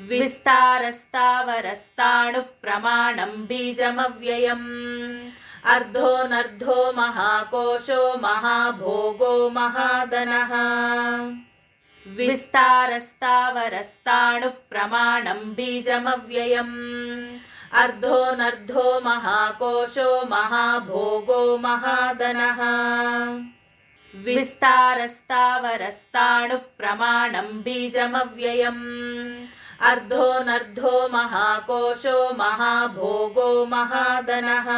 विस्तारस्तावरस्ताणुप्रमाणं बीजमव्ययम् अर्धोऽनर्धो महाकोशो महाभोगो महाधनः विस्तारस्तावरस्ताणुप्रमाणं बीजमव्ययम् अर्धोऽनर्धो महाकोशो महाभोगो महाधनः विस्तारस्तावरस्ताणुप्रमाणं बीजमव्ययम् अर्धोऽनर्धो महाकोशो महाभोगो महाधनः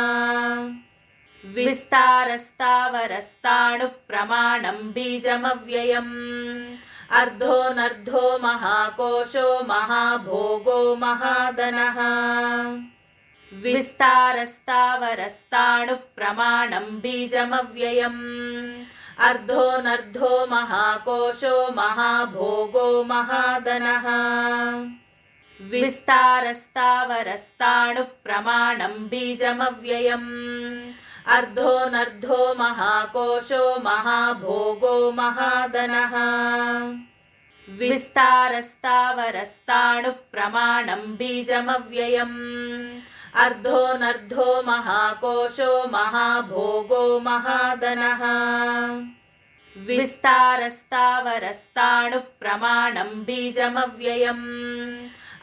विस्तारस्तावरस्ताणुप्रमाणं बीजमव्ययम् अर्धोऽनर्धो महाकोशो महाभोगो महाधनः विस्तारस्तावरस्ताणुप्रमाणं बीजमव्ययम् अर्धोऽनर्धो महाकोशो महाभोगो महाधनः विस्तारस्तावरस्ताणुप्रमाणं बीजमव्ययम् अर्धोऽनर्धो महाकोशो महाभोगो महाधनः विस्तारस्तावरस्ताणुप्रमाणं बीजमव्ययम् अर्धोऽनर्धो महाकोशो महाभोगो महाधनः विस्तारस्तावरस्ताणुप्रमाणं बीजमव्ययम्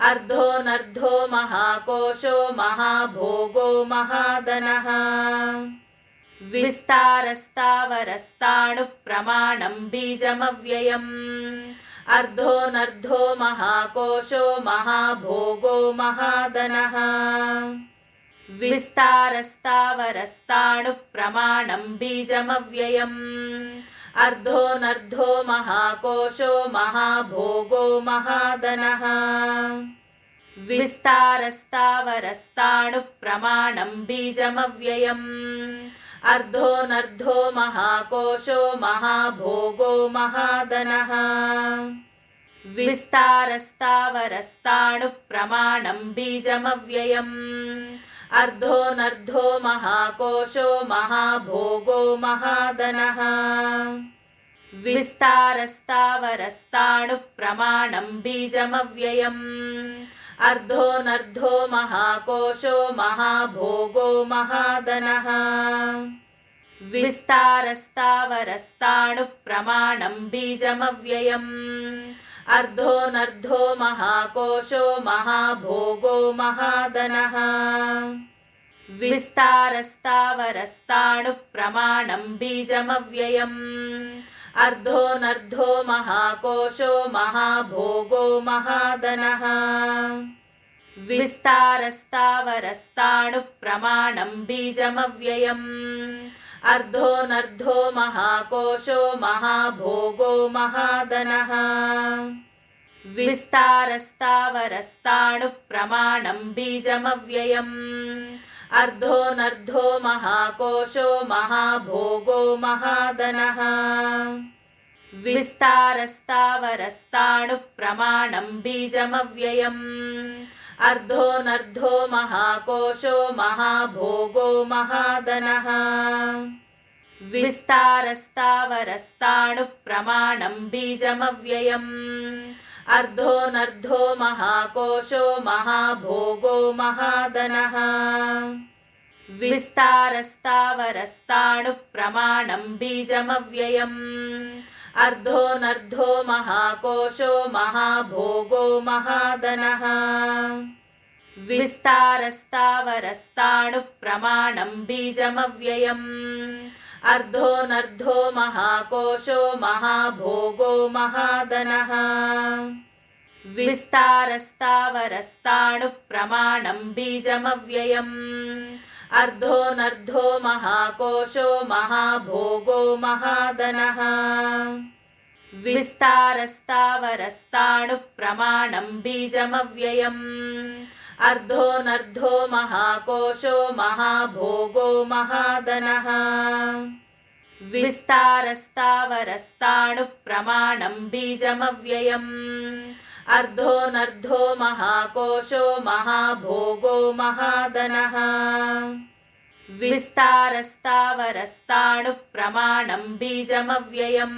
अर्धोऽनर्धो महाकोशो महाभोगो महाधनः विस्तारस्तावरस्ताणुप्रमाणं बीजमव्ययम् अर्धोऽनर्धो महाकोशो महाभोगो महाधनः विस्तारस्तावरस्ताणुप्रमाणं बीजमव्ययम् अर्धोऽनर्धो महाकोशो महाभोगो महाधनः विस्तारस्तावरस्ताणुप्रमाणं बीजमव्ययम् अर्धोऽनर्धो महाकोशो महाभोगो महाधनः विस्तारस्तावरस्ताणुप्रमाणं बीजमव्ययम् अर्धोऽनर्धो महाकोशो महाभोगो महाधनः विस्तारस्तावरस्ताणुप्रमाणं बीजमव्ययम् अर्धोऽनर्धो महाकोशो महाभोगो महाधनः विस्तारस्तावरस्ताणुप्रमाणं बीजमव्ययम् अर्धोऽनर्धो महाकोशो महाभोगो महाधनः विस्तारस्तावरस्ताणुप्रमाणं बीजमव्ययम् अर्धोऽनर्धो महाकोशो महाभोगो महाधनः विस्तारस्तावरस्ताणुप्रमाणं बीजमव्ययम् अर्धोऽनर्धो महाकोशो महाभोगो महाधनः विस्तारस्तावरस्ताणुप्रमाणं बीजमव्ययम् अर्धोऽनर्धो महाकोशो महाभोगो महाधनः विस्तारस्तावरस्ताणुप्रमाणं बीजमव्ययम् अर्धोऽनर्धो महाकोशो महाभोगो महाधनः विस्तारस्तावरस्ताणुप्रमाणं बीजमव्ययम् अर्धोऽनर्धो महाकोशो महाभोगो महाधनः विस्तारस्तावरस्ताणुप्रमाणं बीजमव्ययम् अर्धोऽनर्धो महाकोशो महाभोगो महाधनः विस्तारस्तावरस्ताणुप्रमाणं बीजमव्ययम् अर्धोऽनर्धो महाकोशो महाभोगो महाधनः विस्तारस्तावरस्ताणुप्रमाणं बीजमव्ययम् अर्धोऽनर्धो महाकोशो महाभोगो महाधनः विस्तारस्तावरस्ताणुप्रमाणं बीजमव्ययम् अर्धोऽनर्धो महाकोशो महाभोगो महाधनः विस्तारस्तावरस्ताणुप्रमाणं बीजमव्ययम् अर्धोऽनर्धो महाकोशो महाभोगो महाधनः विस्तारस्तावरस्ताणुप्रमाणं बीजमव्ययम्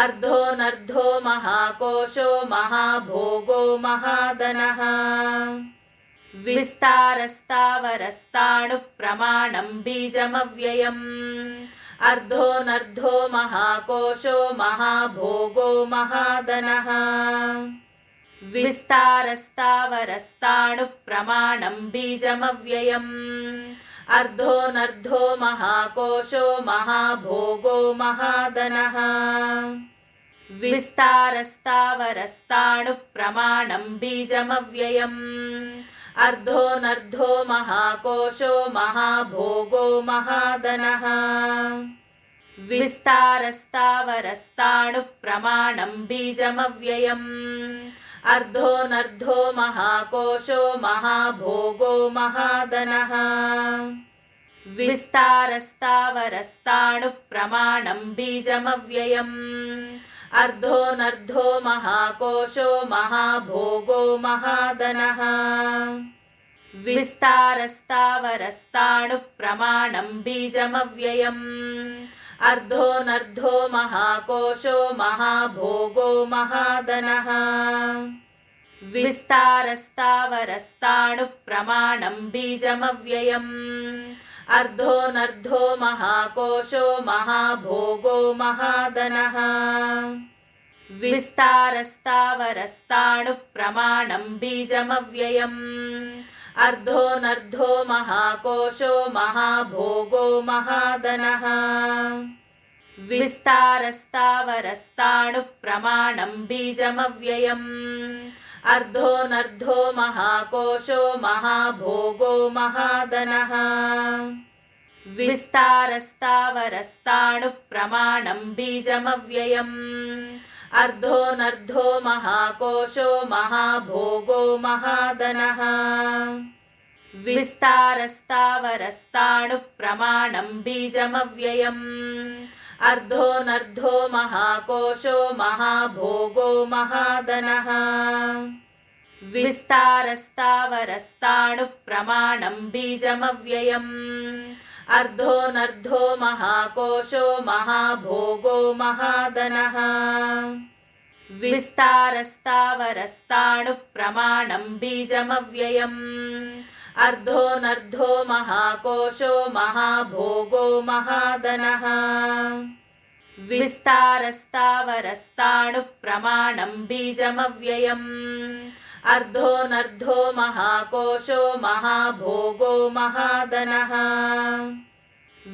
अर्धोऽनर्धो महाकोशो महाभोगो महाधनः विस्तारस्तावरस्ताणुप्रमाणं बीजमव्ययम् अर्धोऽनर्धो महाकोशो महाभोगो महाधनः विस्तारस्तावरस्ताणुप्रमाणं बीजमव्ययम् अर्धोऽनर्धो महाकोशो महाभोगो महाधनः विस्तारस्तावरस्ताणुप्रमाणं बीजमव्ययम् अर्धोऽनर्धो महाकोशो महाभोगो महाधनः विस्तारस्तावरस्ताणुप्रमाणं बीजमव्ययम् अर्धोऽनर्धो महाकोशो महाभोगो महाधनः विस्तारस्तावरस्ताणुप्रमाणं बीजमव्ययम् अर्धोऽनर्धो महाकोशो महाभोगो महाधनः विस्तारस्तावरस्ताणुप्रमाणं बीजमव्ययम् अर्धोऽनर्धो महाकोशो महाभोगो महाधनः विस्तारस्तावरस्ताणुप्रमाणं बीजमव्ययम् अर्धोऽनर्धो महाकोशो महाभोगो महाधनः विस्तारस्तावरस्ताणुप्रमाणं बीजमव्ययम् अर्धोऽनर्धो महाकोशो महाभोगो महाधनः विस्तारस्तावरस्ताणुप्रमाणं बीजमव्ययम् अर्धोऽनर्धो महाकोशो महाभोगो महाधनः विस्तारस्तावरस्ताणुप्रमाणं बीजमव्ययम् अर्धोऽनर्धो महाकोशो महाभोगो महाधनः विस्तारस्तावरस्ताणुप्रमाणं बीजमव्ययम् अर्धोऽनर्धो महाकोशो महाभोगो महाधनः विस्तारस्तावरस्ताणुप्रमाणं बीजमव्ययम् अर्धोऽनर्धो महाकोशो महाभोगो महाधनः विस्तारस्तावरस्ताणुप्रमाणं बीजमव्ययम् अर्धोऽनर्धो महाकोशो महाभोगो महाधनः विस्तारस्तावरस्ताणुप्रमाणं बीजमव्ययम् अर्धोऽनर्धो महाकोशो महाभोगो महाधनः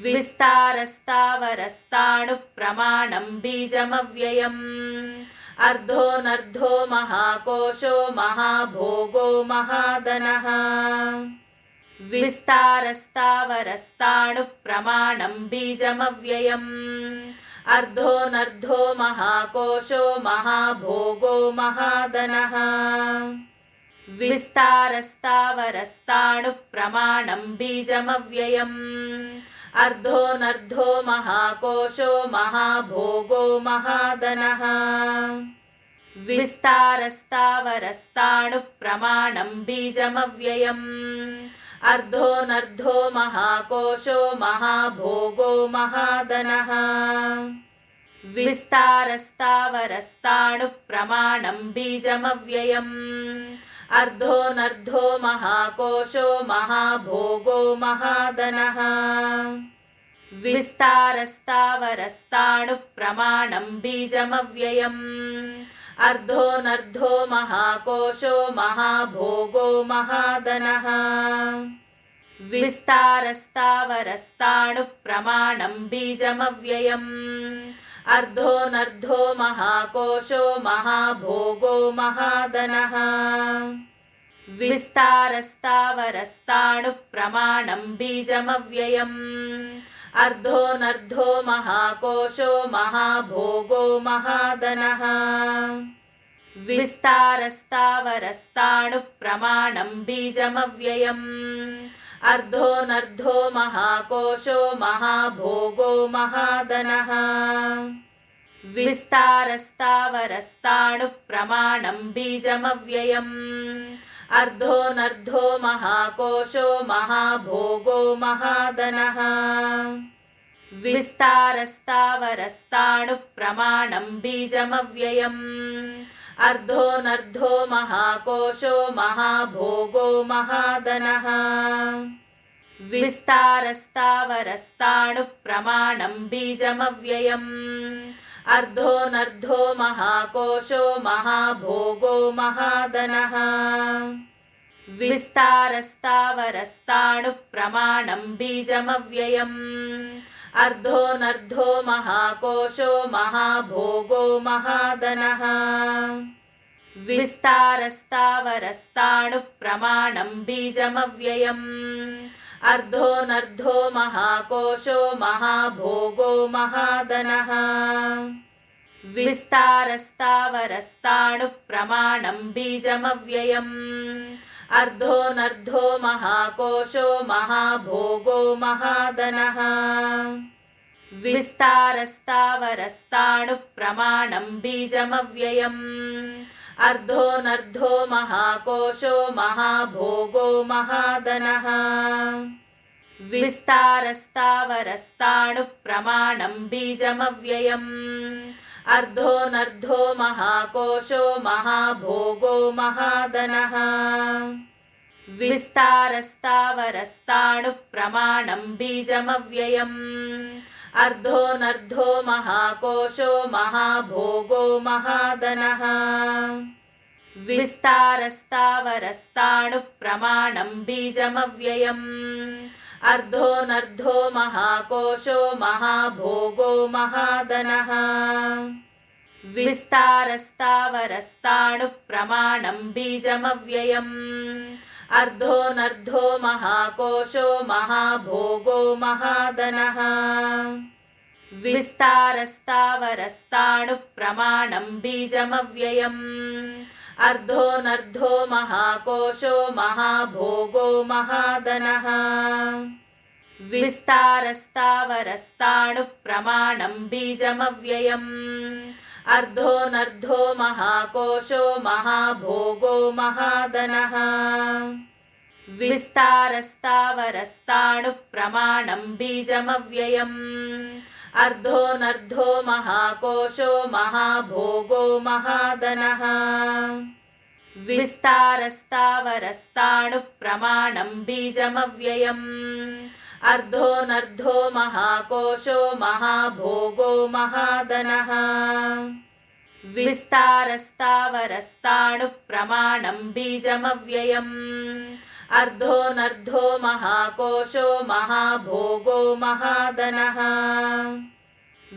विस्तारस्तावरस्ताणुप्रमाणं बीजमव्ययम् अर्धोऽनर्धो महाकोशो महाभोगो महाधनः विस्तारस्तावरस्ताणुप्रमाणं बीजमव्ययम् अर्धोऽनर्धो महाकोशो महाभोगो महाधनः विस्तारस्तावरस्ताणुप्रमाणं बीजमव्ययम् अर्धोऽनर्धो महाकोशो महाभोगो महाधनः विस्तारस्तावरस्ताणुप्रमाणं बीजमव्ययम् अर्धोऽनर्धो महाकोशो महाभोगो महाधनः विस्तारस्तावरस्ताणुप्रमाणं बीजमव्ययम् अर्धोऽनर्धो महाकोशो महाभोगो महाधनः विस्तारस्तावरस्ताणुप्रमाणं बीजमव्ययम् अर्धोऽनर्धो महाकोशो महाभोगो महाधनः विस्तारस्तावरस्ताणुप्रमाणं बीजमव्ययम् अर्धोऽनर्धो महाकोशो महाभोगो महाधनः विस्तारस्तावरस्ताणुप्रमाणं बीजमव्ययम् अर्धोऽनर्धो महाकोशो महाभोगो महाधनः विस्तारस्तावरस्ताणुप्रमाणं बीजमव्ययम् अर्धोऽनर्धो महाकोशो महाभोगो महाधनः विस्तारस्तावरस्ताणुप्रमाणं बीजमव्ययम् अर्धोऽनर्धो महाकोशो महाभोगो महाधनः विस्तारस्तावरस्ताणुप्रमाणं बीजमव्ययम् अर्धोऽनर्धो महाकोशो महाभोगो महाधनः विस्तारस्तावरस्ताणुप्रमाणं बीजमव्ययम् अर्धोऽनर्धो महाकोशो महाभोगो महाधनः विस्तारस्तावरस्ताणुप्रमाणं बीजमव्ययम् अर्धोऽनर्धो महाकोशो महाभोगो महाधनः विस्तारस्तावरस्ताणुप्रमाणं बीजमव्ययम् अर्धोऽनर्धो महाकोशो महाभोगो महाधनः विस्तारस्तावरस्ताणुप्रमाणं बीजमव्ययम् अर्धोऽनर्धो महाकोशो महाभोगो महाधनः विस्तारस्तावरस्ताणुप्रमाणं बीजमव्ययम् अर्धोऽनर्धो महाकोशो महाभोगो महाधनः विस्तारस्तावरस्ताणुप्रमाणं बीजमव्ययम् अर्धोऽनर्धो महाकोशो महाभोगो महाधनः विस्तारस्तावरस्ताणुप्रमाणं बीजमव्ययम् अर्धोऽनर्धो महाकोशो महाभोगो महाधनः विस्तारस्तावरस्ताणुप्रमाणं बीजमव्ययम् अर्धोऽनर्धो महाकोशो महाभोगो महाधनः विस्तारस्तावरस्ताणुप्रमाणं बीजमव्ययम् अर्धोऽनर्धो महाकोशो महाभोगो महाधनः विस्तारस्तावरस्ताणुप्रमाणं बीजमव्ययम् अर्धोऽनर्धो महाकोशो महाभोगो महाधनः विस्तारस्तावरस्ताणुप्रमाणं बीजमव्ययम् अर्धोऽनर्धो महाकोशो महाभोगो महाधनः विस्तारस्तावरस्ताणुप्रमाणं बीजमव्ययम् अर्धोऽनर्धो महाकोशो महाभोगो महाधनः विस्तारस्तावरस्ताणुप्रमाणं बीजमव्ययम् अर्धोऽनर्धो महाकोशो महाभोगो महाधनः विस्तारस्तावरस्ताणुप्रमाणं बीजमव्ययम् अर्धोऽनर्धो महाकोशो महाभोगो महाधनः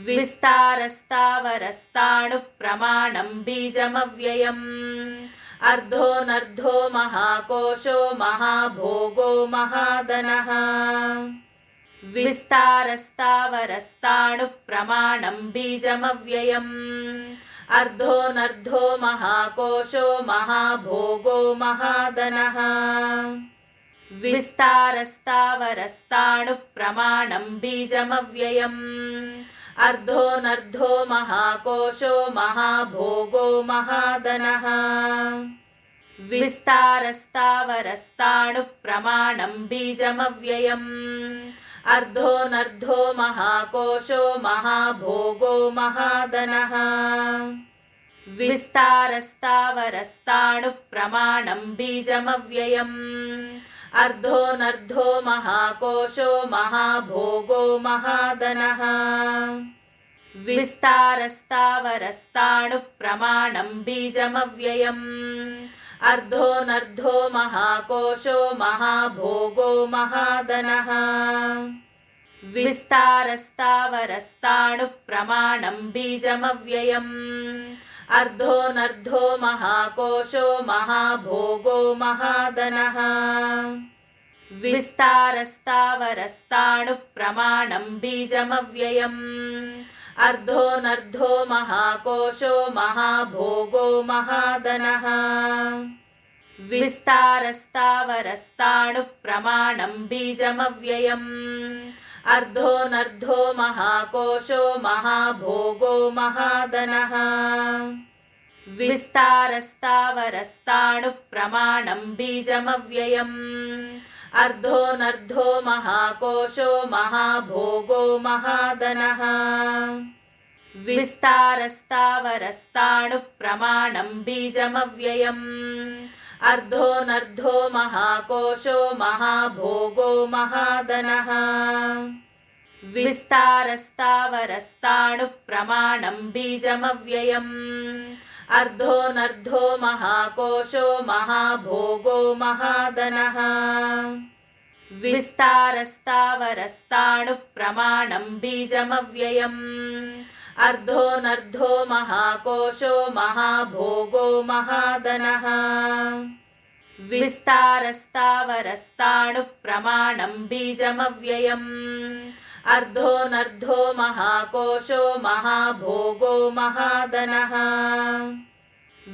विस्तारस्तावरस्ताणुप्रमाणं बीजमव्ययम् अर्धोऽनर्धो महाकोशो महाभोगो महाधनः विस्तारस्तावरस्ताणुप्रमाणं बीजमव्ययम् अर्धोऽनर्धो महाकोशो महाभोगो महाधनः विस्तारस्तावरस्ताणुप्रमाणं बीजमव्ययम् अर्धोऽनर्धो महाकोशो महाभोगो महाधनः विस्तारस्तावरस्ताणुप्रमाणं बीजमव्ययम् अर्धोऽनर्धो महाकोशो महाभोगो महाधनः विस्तारस्तावरस्ताणुप्रमाणं बीजमव्ययम् अर्धोऽनर्धो महाकोशो महाभोगो महाधनः विस्तारस्तावरस्ताणुप्रमाणं बीजमव्ययम् अर्धोऽनर्धो महाकोशो महाभोगो महाधनः विस्तारस्तावरस्ताणुप्रमाणं बीजमव्ययम् अर्धोऽनर्धो महाकोशो महाभोगो महाधनः विस्तारस्तावरस्ताणुप्रमाणं बीजमव्ययम् अर्धोऽनर्धो महाकोशो महाभोगो महाधनः विस्तारस्तावरस्ताणुप्रमाणं बीजमव्ययम् अर्धोऽनर्धो महाकोशो महाभोगो महाधनः विस्तारस्तावरस्ताणुप्रमाणं बीजमव्ययम् अर्धोऽनर्धो महाकोशो महाभोगो महाधनः विस्तारस्तावरस्ताणुप्रमाणं बीजमव्ययम् अर्धोऽनर्धो महाकोशो महाभोगो महाधनः विस्तारस्तावरस्ताणुप्रमाणं बीजमव्ययम् अर्धोऽनर्धो महाकोशो महाभोगो महाधनः विस्तारस्तावरस्ताणुप्रमाणं बीजमव्ययम् अर्धोऽनर्धो महाकोशो महाभोगो महाधनः विस्तारस्तावरस्ताणुप्रमाणं बीजमव्ययम् अर्धोऽनर्धो महाकोशो महाभोगो महाधनः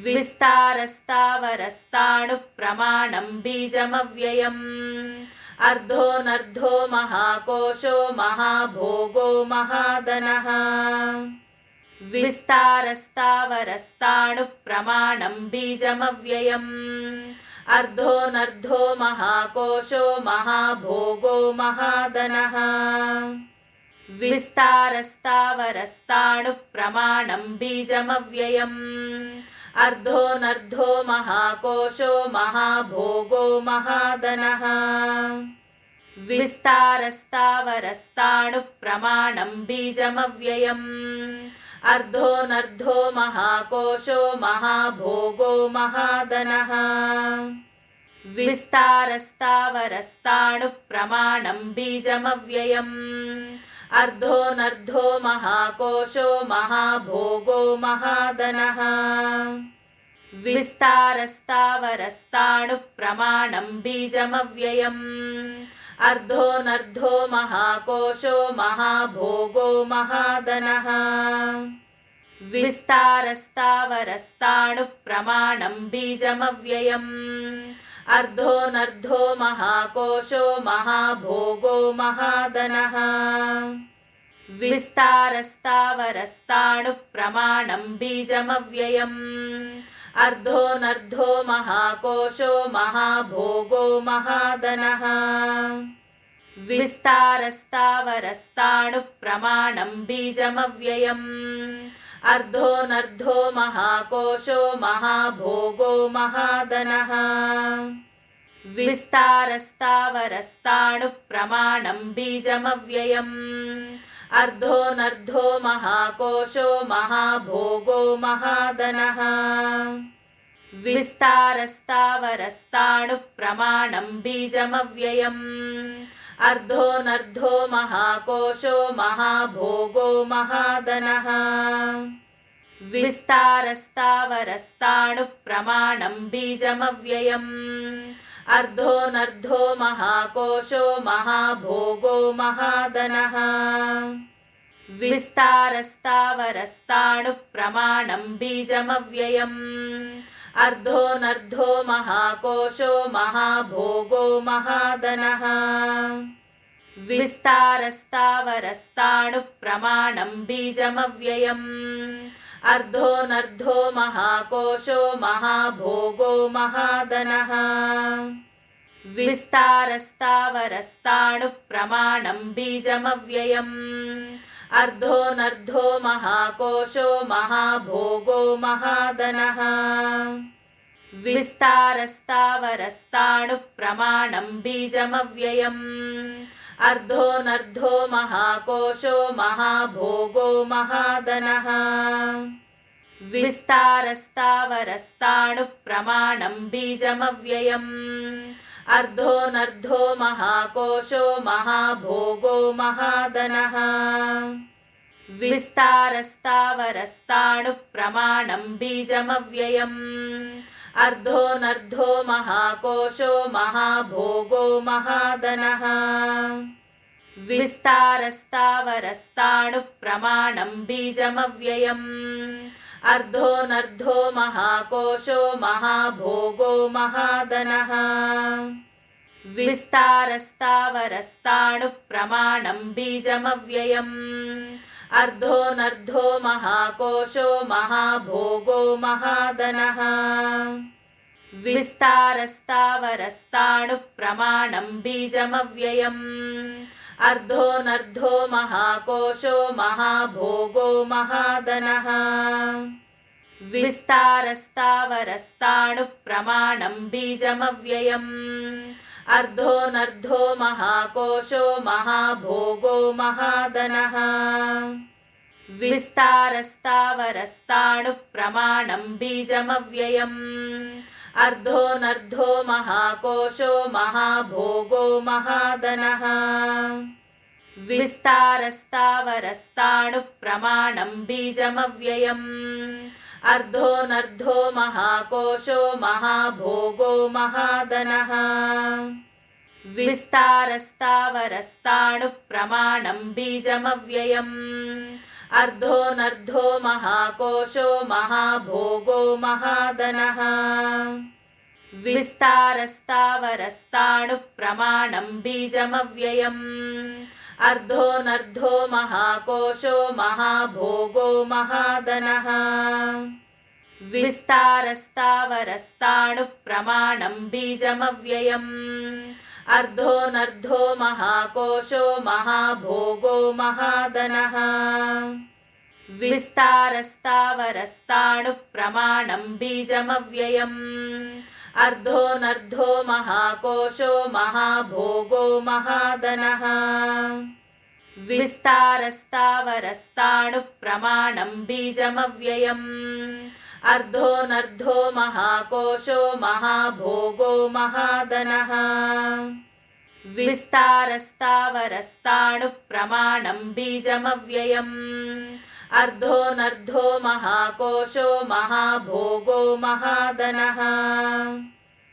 विस्तारस्तावरस्ताणुप्रमाणं बीजमव्ययम् अर्धोऽनर्धो महाकोशो महाभोगो महाधनः विस्तारस्तावरस्ताणुप्रमाणं बीजमव्ययम् अर्धोऽनर्धो महाकोशो महाभोगो महाधनः विस्तारस्तावरस्ताणुप्रमाणं बीजमव्ययम् अर्धोऽनर्धो महाकोशो महाभोगो महाधनः विस्तारस्तावरस्ताणुप्रमाणं बीजमव्ययम् अर्धोऽनर्धो महाकोशो महाभोगो महाधनः विस्तारस्तावरस्ताणुप्रमाणं बीजमव्ययम् अर्धोऽनर्धो महाकोशो महाभोगो महाधनः विस्तारस्तावरस्ताणुप्रमाणं बीजमव्ययम् अर्धोऽनर्धो महाकोशो महाभोगो महाधनः विस्तारस्तावरस्ताणुप्रमाणं बीजमव्ययम् अर्धोऽनर्धो महाकोशो महाभोगो महाधनः विस्तारस्तावरस्ताणुप्रमाणं बीजमव्ययम् अर्धोऽनर्धो महाकोशो महाभोगो महाधनः विस्तारस्तावरस्ताणुप्रमाणं बीजमव्ययम् अर्धोऽनर्धो महाकोशो महाभोगो महाधनः विस्तारस्तावरस्ताणुप्रमाणं बीजमव्ययम् अर्धोऽनर्धो महाकोशो महाभोगो महाधनः विस्तारस्तावरस्ताणुप्रमाणं बीजमव्ययम् अर्धोऽनर्धो महाकोशो महाभोगो महाधनः विस्तारस्तावरस्ताणुप्रमाणं बीजमव्ययम् अर्धोऽनर्धो महाकोशो महाभोगो महाधनः विस्तारस्तावरस्ताणुप्रमाणं बीजमव्ययम् अर्धोऽनर्धो महाकोशो महाभोगो महाधनः विस्तारस्तावरस्ताणुप्रमाणं बीजमव्ययम् अर्धोऽनर्धो महाकोशो महाभोगो महाधनः विस्तारस्तावरस्ताणुप्रमाणं बीजमव्ययम् अर्धोऽनर्धो महाकोशो महाभोगो महाधनः विस्तारस्तावरस्ताणुप्रमाणं बीजमव्ययम् अर्धोऽनर्धो महाकोशो महाभोगो महाधनः विस्तारस्तावरस्ताणुप्रमाणं बीजमव्ययम् अर्धोऽनर्धो महाकोशो महाभोगो महाधनः विस्तारस्तावरस्ताणुप्रमाणं बीजमव्ययम् अर्धोऽनर्धो महाकोशो महाभोगो महाधनः विस्तारस्तावरस्ताणुप्रमाणं बीजमव्ययम् अर्धोऽनर्धो महाकोशो महाभोगो महाधनः विस्तारस्तावरस्ताणुप्रमाणं बीजमव्ययम् अर्धोऽनर्धो महाकोशो महाभोगो महाधनः विस्तारस्तावरस्ताणुप्रमाणं बीजमव्ययम् अर्धोऽनर्धो महाकोशो महाभोगो महाधनः विस्तारस्तावरस्ताणुप्रमाणं बीजमव्ययम् अर्धोऽनर्धो महाकोशो महाभोगो महाधनः विस्तारस्तावरस्ताणुप्रमाणं बीजमव्ययम् अर्धोऽनर्धो महाकोशो महाभोगो महाधनः विस्तारस्तावरस्ताणुप्रमाणं बीजमव्ययम् अर्धोऽनर्धो महाकोशो महाभोगो महाधनः विस्तारस्तावरस्ताणुप्रमाणं बीजमव्ययम् अर्धोऽनर्धो महाकोशो महाभोगो महाधनः विस्तारस्तावरस्ताणुप्रमाणं बीजमव्ययम् अर्धोऽनर्धो महाकोशो महाभोगो महाधनः विस्तारस्तावरस्ताणुप्रमाणं बीजमव्ययम् अर्धोऽनर्धो महाकोशो महाभोगो महाधनः विस्तारस्तावरस्ताणुप्रमाणं बीजमव्ययम् अर्धोऽनर्धो महाकोशो महाभोगो महाधनः विस्तारस्तावरस्ताणुप्रमाणं बीजमव्ययम् अर्धोऽनर्धो महाकोशो महाभोगो महाधनः विस्तारस्तावरस्ताणुप्रमाणं बीजमव्ययम् अर्धोऽनर्धो महाकोशो महाभोगो महाधनः।